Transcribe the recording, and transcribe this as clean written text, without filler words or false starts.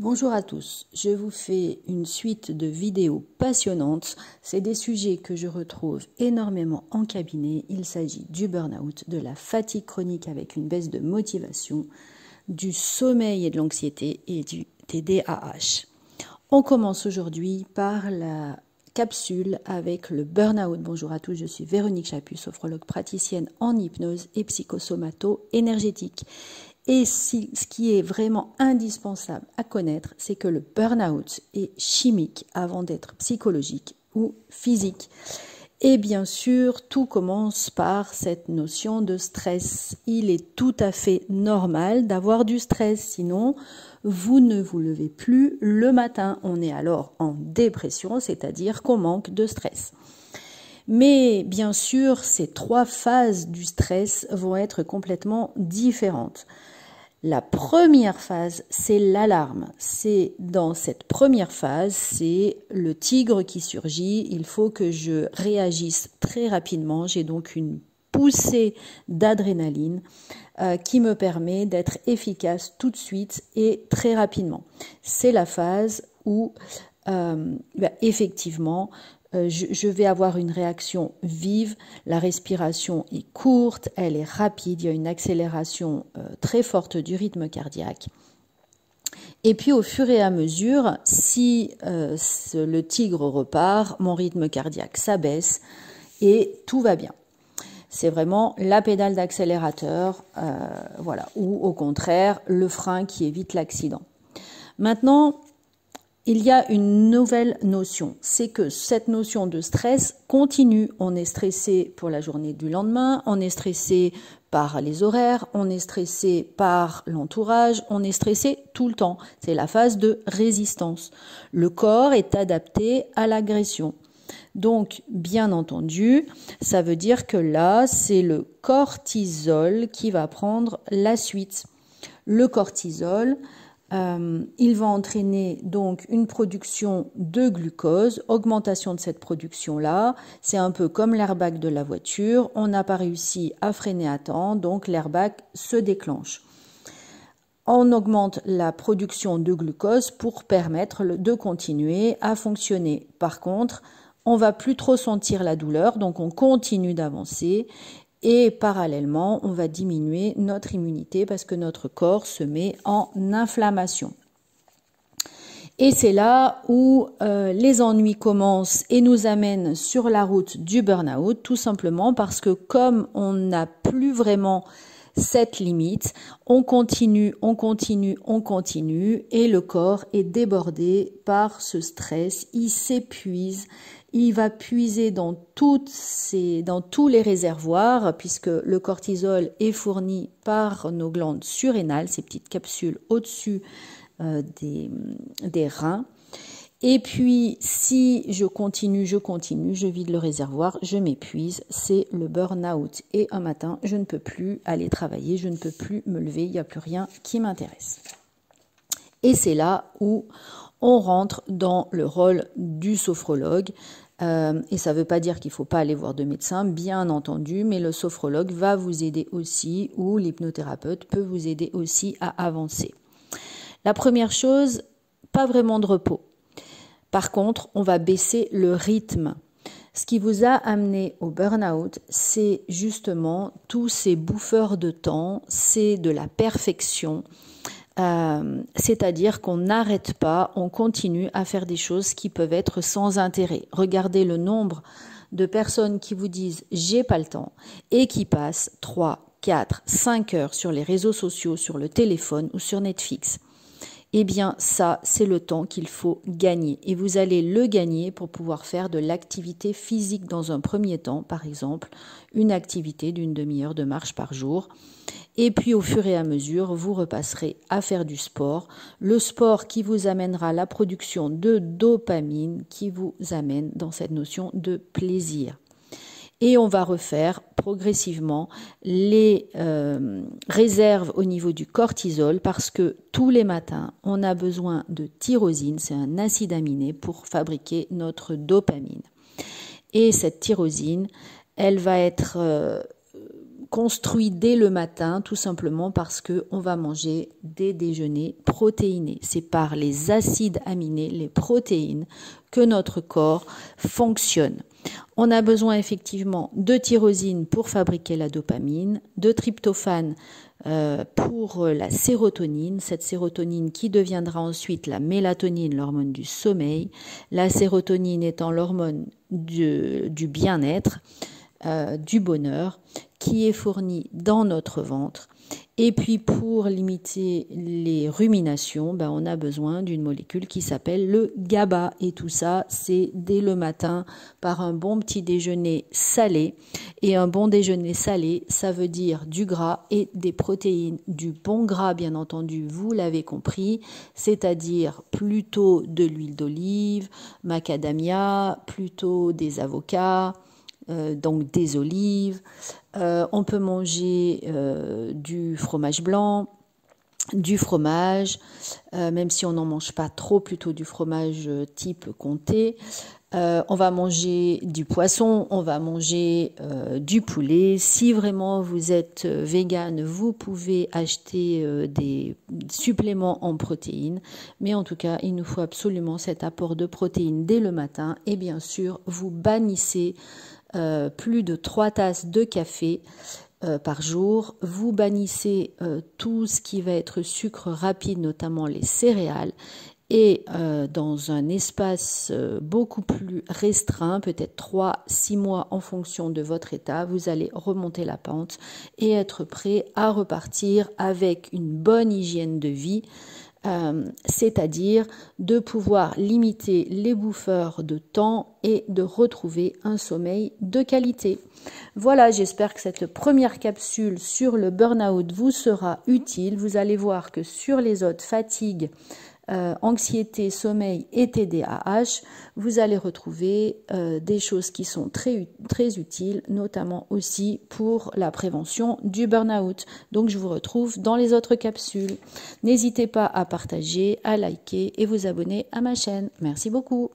Bonjour à tous, je vous fais une suite de vidéos passionnantes. C'est des sujets que je retrouve énormément en cabinet. Il s'agit du burn-out, de la fatigue chronique avec une baisse de motivation, du sommeil et de l'anxiété et du TDAH. On commence aujourd'hui par la capsule avec le burn-out. Bonjour à tous, je suis Véronique Chaput, sophrologue praticienne en hypnose et psychosomato-énergétique. Et ce qui est vraiment indispensable à connaître, c'est que le burn-out est chimique avant d'être psychologique ou physique. Et bien sûr, tout commence par cette notion de stress. Il est tout à fait normal d'avoir du stress, sinon vous ne vous levez plus le matin. On est alors en dépression, c'est-à-dire qu'on manque de stress. Mais bien sûr, ces trois phases du stress vont être complètement différentes. La première phase, c'est l'alarme. C'est dans cette première phase, c'est le tigre qui surgit. Il faut que je réagisse très rapidement. J'ai donc une poussée d'adrénaline qui me permet d'être efficace tout de suite et très rapidement. C'est la phase où effectivement, je vais avoir une réaction vive, la respiration est courte, elle est rapide, il y a une accélération très forte du rythme cardiaque. Et puis au fur et à mesure, si le tigre repart, mon rythme cardiaque s'abaisse et tout va bien. C'est vraiment la pédale d'accélérateur, voilà, ou au contraire, le frein qui évite l'accident. Maintenant, il y a une nouvelle notion, c'est que cette notion de stress continue. On est stressé pour la journée du lendemain, on est stressé par les horaires, on est stressé par l'entourage, on est stressé tout le temps. C'est la phase de résistance. Le corps est adapté à l'agression. Donc, bien entendu, ça veut dire que là, c'est le cortisol qui va prendre la suite. Le cortisol, il va entraîner donc une production de glucose, augmentation de cette production-là. C'est un peu comme l'airbag de la voiture. On n'a pas réussi à freiner à temps, donc l'airbag se déclenche. On augmente la production de glucose pour permettre de continuer à fonctionner. Par contre, on va plus trop sentir la douleur, donc on continue d'avancer. Et parallèlement, on va diminuer notre immunité parce que notre corps se met en inflammation. Et c'est là où les ennuis commencent et nous amènent sur la route du burn-out, tout simplement parce que comme on n'a plus vraiment cette limite, on continue et le corps est débordé par ce stress, il s'épuise. Il va puiser dans tous les réservoirs, puisque le cortisol est fourni par nos glandes surrénales, ces petites capsules au-dessus des reins. Et puis, si je continue, je vide le réservoir, je m'épuise, c'est le burn-out. Et un matin, je ne peux plus aller travailler, je ne peux plus me lever, il n'y a plus rien qui m'intéresse. Et c'est là où on rentre dans le rôle du sophrologue. Et ça ne veut pas dire qu'il ne faut pas aller voir de médecin, bien entendu, mais le sophrologue va vous aider aussi, ou l'hypnothérapeute peut vous aider aussi à avancer. La première chose, pas vraiment de repos. Par contre, on va baisser le rythme. Ce qui vous a amené au burn-out, c'est justement tous ces bouffeurs de temps, c'est de la perfection. C'est-à-dire qu'on n'arrête pas, on continue à faire des choses qui peuvent être sans intérêt. Regardez le nombre de personnes qui vous disent « j'ai pas le temps » et qui passent 3, 4, 5 heures sur les réseaux sociaux, sur le téléphone ou sur Netflix. Eh bien, ça, c'est le temps qu'il faut gagner. Et vous allez le gagner pour pouvoir faire de l'activité physique dans un premier temps, par exemple, une activité d'une demi-heure de marche par jour. Et puis, au fur et à mesure, vous repasserez à faire du sport. Le sport qui vous amènera la production de dopamine, qui vous amène dans cette notion de plaisir. Et on va refaire progressivement les réserves au niveau du cortisol parce que tous les matins, on a besoin de tyrosine, c'est un acide aminé pour fabriquer notre dopamine. Et cette tyrosine, elle va être construit dès le matin, tout simplement parce qu'on va manger des déjeuners protéinés. C'est par les acides aminés, les protéines, que notre corps fonctionne. On a besoin effectivement de tyrosine pour fabriquer la dopamine, de tryptophane pour la sérotonine, cette sérotonine qui deviendra ensuite la mélatonine, l'hormone du sommeil, la sérotonine étant l'hormone du bien-être, du bonheur, qui est fournie dans notre ventre. Et puis pour limiter les ruminations, on a besoin d'une molécule qui s'appelle le GABA. Et tout ça, c'est dès le matin par un bon petit déjeuner salé. Et un bon déjeuner salé, ça veut dire du gras et des protéines. Du bon gras, bien entendu, vous l'avez compris, c'est-à-dire plutôt de l'huile d'olive, macadamia, plutôt des avocats, donc des olives. On peut manger du fromage blanc, du fromage, même si on n'en mange pas trop, plutôt du fromage type comté. On va manger du poisson, on va manger du poulet. Si vraiment vous êtes végane, vous pouvez acheter des suppléments en protéines. Mais en tout cas, il nous faut absolument cet apport de protéines dès le matin. Et bien sûr, vous bannissez plus de 3 tasses de café par jour. Vous bannissez tout ce qui va être sucre rapide, notamment les céréales. Et dans un espace beaucoup plus restreint, peut-être 3-6 mois en fonction de votre état, vous allez remonter la pente et être prêt à repartir avec une bonne hygiène de vie. C'est-à-dire de pouvoir limiter les bouffeurs de temps et de retrouver un sommeil de qualité. Voilà, j'espère que cette première capsule sur le burn-out vous sera utile. Vous allez voir que sur les autres, fatigue, anxiété, sommeil et TDAH, vous allez retrouver des choses qui sont très utiles, notamment aussi pour la prévention du burn-out. Donc je vous retrouve dans les autres capsules. N'hésitez pas à partager, à liker et vous abonner à ma chaîne. Merci beaucoup.